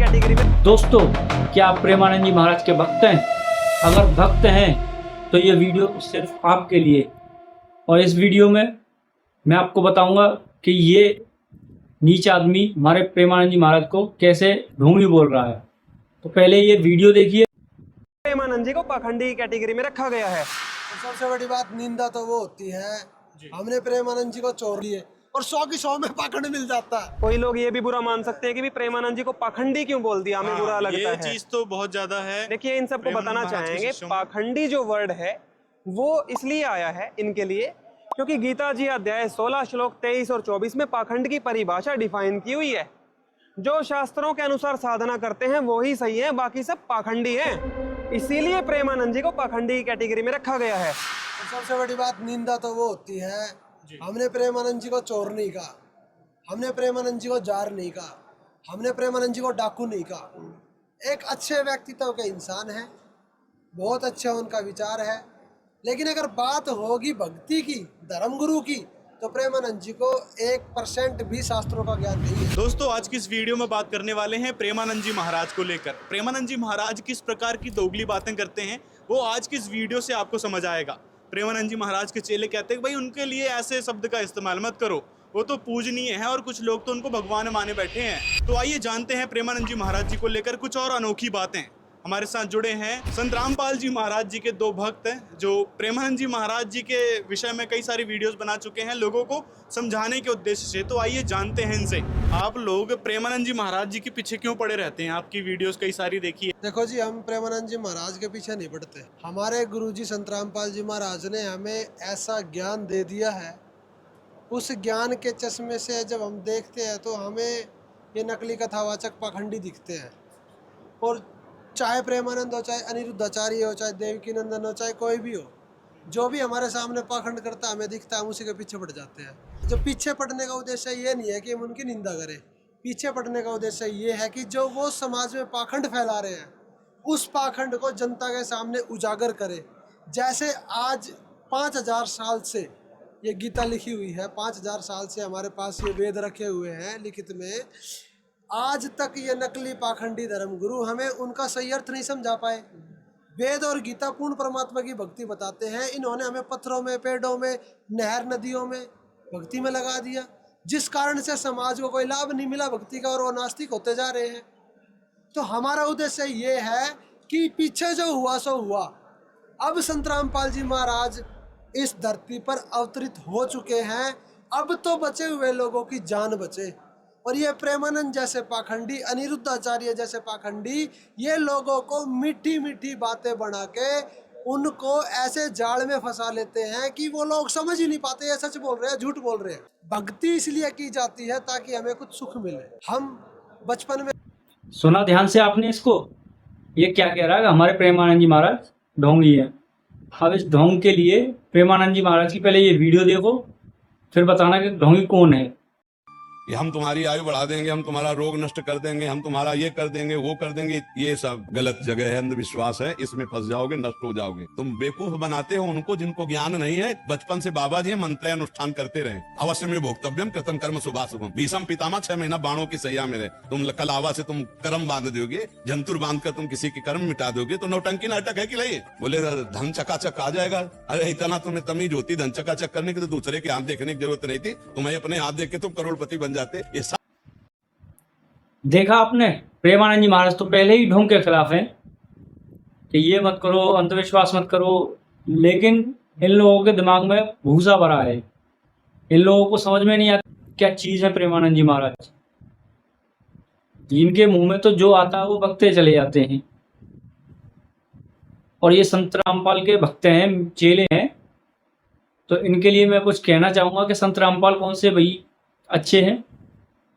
Category में। दोस्तों, क्या आप प्रेमानंद जी महाराज के भक्त हैं? अगर भक्त हैं तो ये वीडियो सिर्फ आपके लिए। और इस वीडियो में मैं आपको बताऊंगा कि ये नीच आदमी हमारे प्रेमानंद जी महाराज को कैसे ढोंगी बोल रहा है। तो पहले ये वीडियो देखिए। प्रेमानंद जी को पाखंडी कैटेगरी में रखा गया है। तो सबसे बड़ी बात निंदा तो वो होती है, हमने प्रेमानंद जी को चोर लिए और 100 की 100 में पाखंड मिल जाता है। कोई लोग ये भी बुरा मान सकते हैं कि भी प्रेमानंद जी को पाखंडी क्यों बोल दिया, हमें बुरा लगता ये है। चीज तो बहुत ज्यादा है। देखिए, इन सबको प्रेमानंद बताना महाराज के चाहेंगे, शिष्यों में। पाखंडी जो वर्ड है वो इसलिए आया है इनके लिए क्योंकि गीता जी अध्याय 16 श्लोक 23 और 24 में पाखंड की परिभाषा डिफाइन की हुई है। जो शास्त्रों के अनुसार साधना करते हैं वो ही सही है, बाकी सब पाखंडी हैं। इसीलिए प्रेमानंद जी को पाखंडी कैटेगरी में रखा गया है। और सबसे बड़ी बात निंदा तो वो होती है, हमने प्रेमानंद जी को चोर नहीं कहा, हमने प्रेमानंद जी को जार नहीं कहा, हमने प्रेमानंद जी को डाकू नहीं कहा। एक अच्छे व्यक्तित्व के इंसान है, बहुत अच्छा उनका विचार है, लेकिन अगर बात होगी भक्ति की, धर्मगुरु की, तो प्रेमानंद जी को 1% भी शास्त्रों का ज्ञान नहीं है। दोस्तों, आज की इस वीडियो में बात करने वाले हैं प्रेमानंद जी महाराज को लेकर। प्रेमानंद जी महाराज किस प्रकार की दोगली बातें करते हैं वो आज की इस वीडियो से आपको समझ आएगा। प्रेमानंद जी महाराज के चेले कहते हैं भाई उनके लिए ऐसे शब्द का इस्तेमाल मत करो, वो तो पूजनीय है और कुछ लोग तो उनको भगवान माने बैठे हैं। तो आइए जानते हैं प्रेमानंद जी महाराज जी को लेकर कुछ और अनोखी बातें। हमारे साथ जुड़े हैं संत रामपाल जी महाराज जी के दो भक्त हैं जो प्रेमानंद जी महाराज जी के विषय में कई सारी वीडियोस बना चुके हैं लोगों को समझाने के उद्देश्य से। तो आइए जानते हैं इनसे, आप लोग प्रेमानंद जी महाराज जी के पीछे क्यों पड़े रहते हैं? आपकी वीडियोस कई सारी देखी है। देखो जी, हम प्रेमानंद जी महाराज के पीछे नहीं पड़ते। हमारे गुरुजी संत रामपाल जी महाराज ने हमें ऐसा ज्ञान दे दिया है, उस ज्ञान के चश्मे से जब हम देखते हैं तो हमें ये नकली कथावाचक पाखंडी दिखते हैं। और चाहे प्रेमानंद हो, चाहे अनिरुद्धाचार्य हो, चाहे देवकीनंदन हो, चाहे कोई भी हो, जो भी हमारे सामने पाखंड करता हमें दिखता है, हम उसी के पीछे पड़ जाते हैं। जो पीछे पड़ने का उद्देश्य ये नहीं है कि हम उनकी निंदा करें, पीछे पड़ने का उद्देश्य ये है कि जो वो समाज में पाखंड फैला रहे हैं उस पाखंड को जनता के सामने उजागर करें। जैसे आज 5000 साल से ये गीता लिखी हुई है, 5000 साल से हमारे पास ये वेद रखे हुए हैं लिखित में, आज तक ये नकली पाखंडी धर्मगुरु हमें उनका सही अर्थ नहीं समझा पाए। वेद और गीता पूर्ण परमात्मा की भक्ति बताते हैं, इन्होंने हमें पत्थरों में, पेड़ों में, नहर नदियों में भक्ति में लगा दिया, जिस कारण से समाज को कोई लाभ नहीं मिला भक्ति का और वो नास्तिक होते जा रहे हैं। तो हमारा उद्देश्य ये है कि पीछे जो हुआ सो हुआ, अब संत रामपाल जी महाराज इस धरती पर अवतरित हो चुके हैं, अब तो बचे हुए लोगों की जान बचे। और ये प्रेमानंद जैसे पाखंडी, अनिरुद्धाचार्य जैसे पाखंडी, ये लोगों को मीठी मीठी बातें बना के उनको ऐसे जाल में फंसा लेते हैं कि वो लोग समझ ही नहीं पाते ये सच बोल रहे हैं, झूठ बोल रहे हैं। भक्ति इसलिए की जाती है ताकि हमें कुछ सुख मिले। हम बचपन में सुना ध्यान से आपने इसको, ये क्या कह रहा है? हमारे प्रेमानंद जी महाराज ढोंगी है। अब इस ढोंग के लिए प्रेमानंद जी महाराज की पहले ये वीडियो देखो, फिर बताना कि ढोंगी कौन है। कि हम तुम्हारी आयु बढ़ा देंगे, हम तुम्हारा रोग नष्ट कर देंगे, हम तुम्हारा ये कर देंगे, वो कर देंगे। ये सब गलत जगह है, अंधविश्वास है, इसमें फंस जाओगे, नष्ट हो जाओगे। तुम बेवकूफ बनाते हो उनको जिनको ज्ञान नहीं है। बचपन से बाबा जी मंत्र अनुष्ठान करते रहे। अवश्य में भोक्तव्यम कृतम कर्म शुभाशुभम। भीषम पितामह 6 महीना बाणों की सैया में रहे। तुम कलावा से तुम कर्म बांध दोगे, जंतुर बांध कर तुम किसी के कर्म मिटा दोगे, तो नौटंकी नाटक है कि नहीं? बोले धन चकाचक आ जाएगा। अरे इतना तुम्हें तमीज होती धन चकाचक करने की तो दूसरे के हाथ देखने की जरूरत नहीं थी, तुम्हें अपने हाथ देख के तुम करोड़पति बन जाते। ये देखा आपने, प्रेमानंद जी महाराज तो पहले ही ढोंग के खिलाफ हैं कि ये मत करो, अंधविश्वास मत करो, लेकिन इन लोगों के दिमाग में भूसा भरा है। इन लोगों को समझ में नहीं आता क्या चीज़ है प्रेमानंद जी महाराज। इनके मुंह में तो जो आता है वो बकते चले जाते हैं। और ये संत रामपाल के भक्त हैं, चेले हैं, तो इनके लिए मैं कुछ कहना चाहूँगा कि संत रामपाल कौन से भाई अच्छे हैं?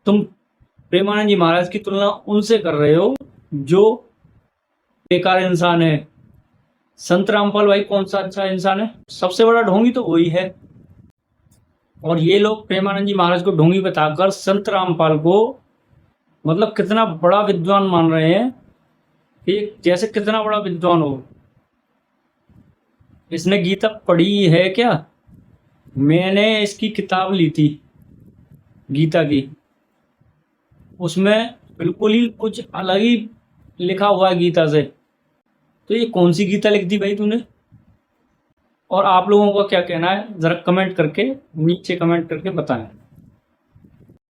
तुम प्रेमानंद जी महाराज की तुलना उनसे कर रहे हो जो बेकार इंसान है। संत रामपाल भाई कौन सा अच्छा इंसान है? सबसे बड़ा ढोंगी तो वही है। और ये लोग प्रेमानंद जी महाराज को ढोंगी बताकर संत रामपाल को मतलब कितना बड़ा विद्वान मान रहे हैं कि जैसे कितना बड़ा विद्वान हो। इसने गीता पढ़ी है क्या? मैंने इसकी किताब ली थी गीता की, उसमें बिल्कुल ही कुछ अलग ही लिखा हुआ है गीता से। तो ये कौन सी गीता लिख दी भाई तूने? और आप लोगों का क्या कहना है, ज़रा कमेंट करके नीचे कमेंट करके बताएं।